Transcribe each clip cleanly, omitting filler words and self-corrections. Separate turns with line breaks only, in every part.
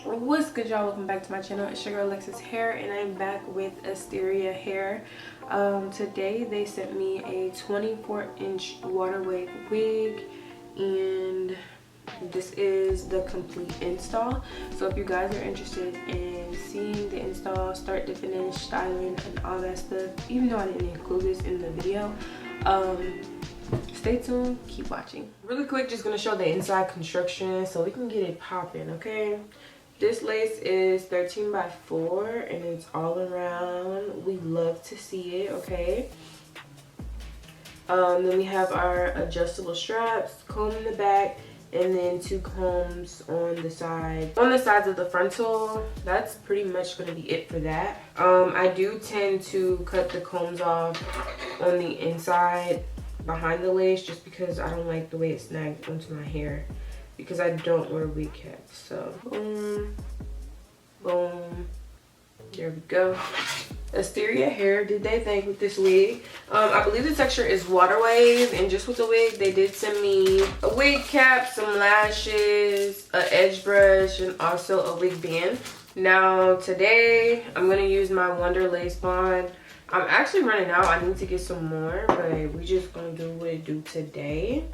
What's good, y'all? Welcome back to my channel. It's your girl Alexis Hair, and I'm back with Asteria Hair. Today they sent me a 24-inch water wave wig, and this is the complete install. So if you guys are interested in seeing the install start to finish, styling and all that stuff, even though I didn't include this in the video, stay tuned, keep watching. Really quick, just gonna show the inside construction so we can get it popping. Okay, this lace is 13 by 4 and it's all around. We love to see it. Okay, then we have our adjustable straps, comb in the back, and then 2 combs on the side, on the sides of the frontal. That's pretty much going to be it for that. I do tend to cut the combs off on the inside behind the lace just because I don't like the way it snagged onto my hair, because I don't wear wig caps. So boom, boom, there we go. Asteria Hair did they thing with this wig. I believe the texture is water wave, and just with the wig they did send me a wig cap, some lashes, an edge brush, and also a wig band. Now today I'm gonna use my Wonder Lace Bond. I'm actually running out. I need to get some more, but we just gonna do what it do today.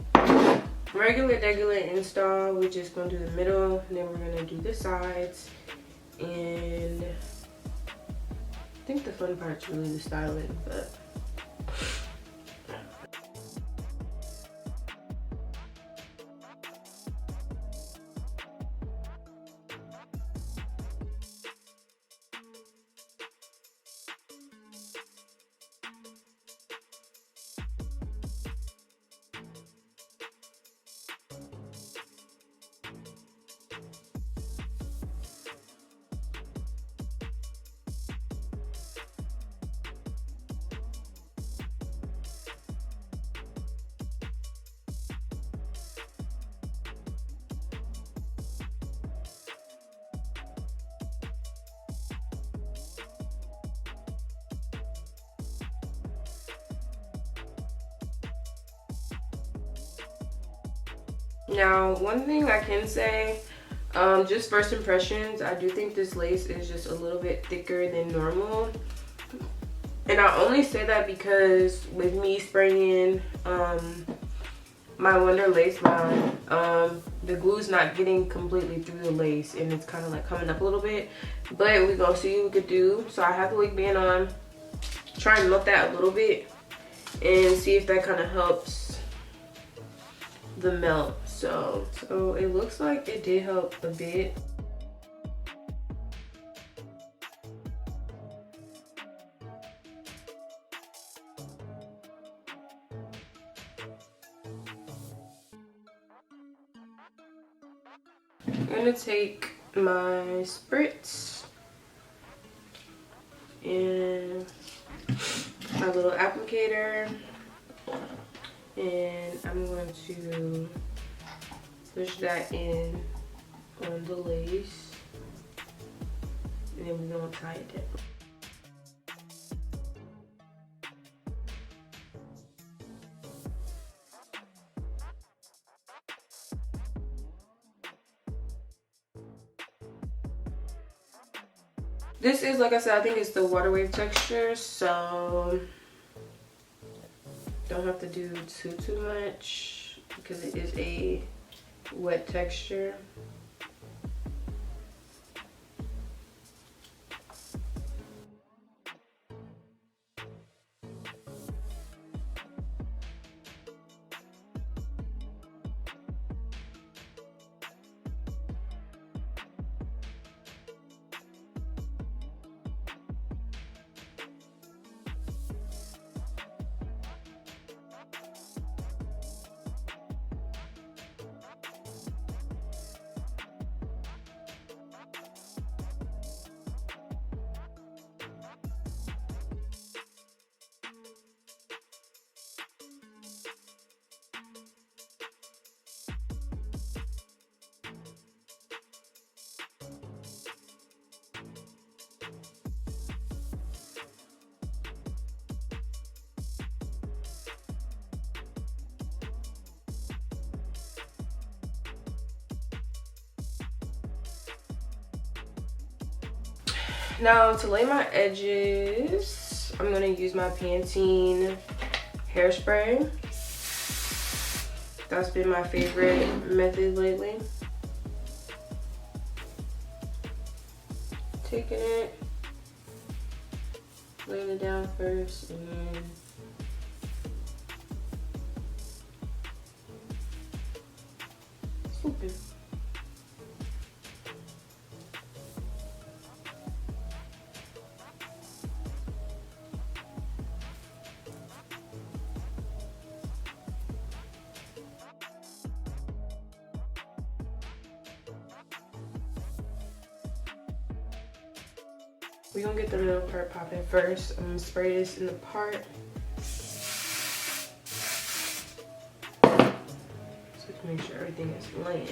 Regular install. We're just gonna do the middle, and then we're gonna do the sides, and I think the fun part's really the styling, but now one thing I can say, just first impressions, I do think this lace is just a little bit thicker than normal. And I only say that because with me spraying my Wonder Lace Bond, the glue's not getting completely through the lace, and it's kind of like coming up a little bit. But we gonna see what we could do. So I have the wig band on, try and melt that a little bit and see if that kind of helps the melt. So it looks like it did help a bit. I'm gonna take my spritz and my little applicator, and I'm going to push that in on the lace, and then we're gonna tie it down. This is, like I said, I think it's the water wave texture, so don't have to do too much because it is a wet texture. Now to lay my edges, I'm gonna use my Pantene hairspray. That's been my favorite method lately. Taking it, laying it down first, and then swooping. We're gonna get the middle part popping first. I'm gonna spray this in the part. So to make sure everything is laying.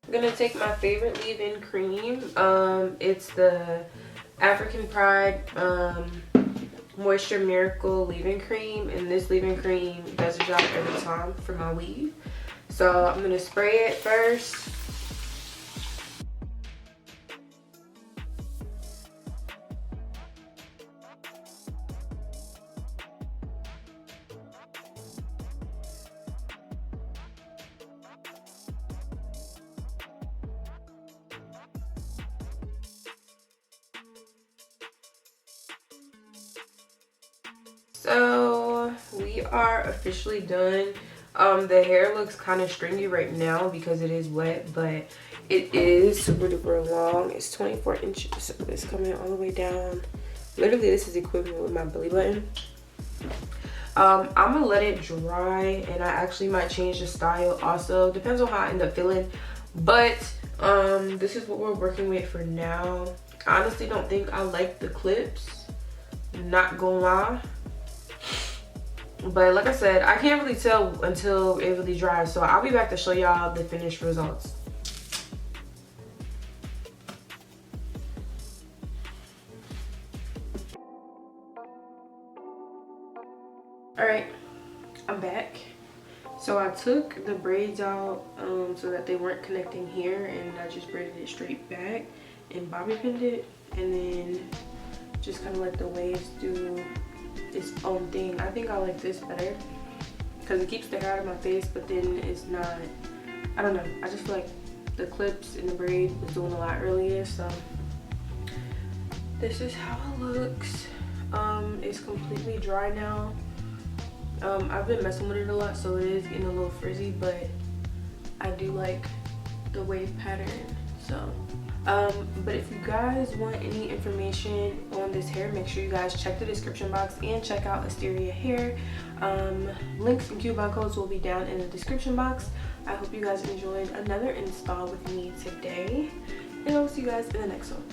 I'm gonna take my favorite leave-in cream. It's the African Pride Moisture Miracle leave-in cream, and this leave-in cream does a job every time for my weave. So I'm gonna spray it first. So we are officially done. The hair looks kind of stringy right now because it is wet, but it is super duper long. It's 24 inches, so it's coming all the way down. Literally, this is equivalent with my belly button. I'm gonna let it dry, and I actually might change the style also. Depends on how I end up feeling, but this is what we're working with for now. I honestly don't think I like the clips, not gonna lie. But like I said, I can't really tell until it really dries, so I'll be back to show y'all the finished results. Alright, I'm back. So I took the braids out so that they weren't connecting here, and I just braided it straight back and bobby pinned it, and then just kind of let the waves do its own thing. I think I like this better because it keeps the hair out of my face, but then it's not, I don't know, I just feel like the clips in the braid was doing a lot earlier. So this is how it looks. It's completely dry now. I've been messing with it a lot, so it is getting a little frizzy, but I do like the wave pattern. So but if you guys want any information on this hair, make sure you guys check the description box and check out Asteria hair. Links and coupon codes will be down in the description box. I hope you guys enjoyed another install with me today, and I'll see you guys in the next one.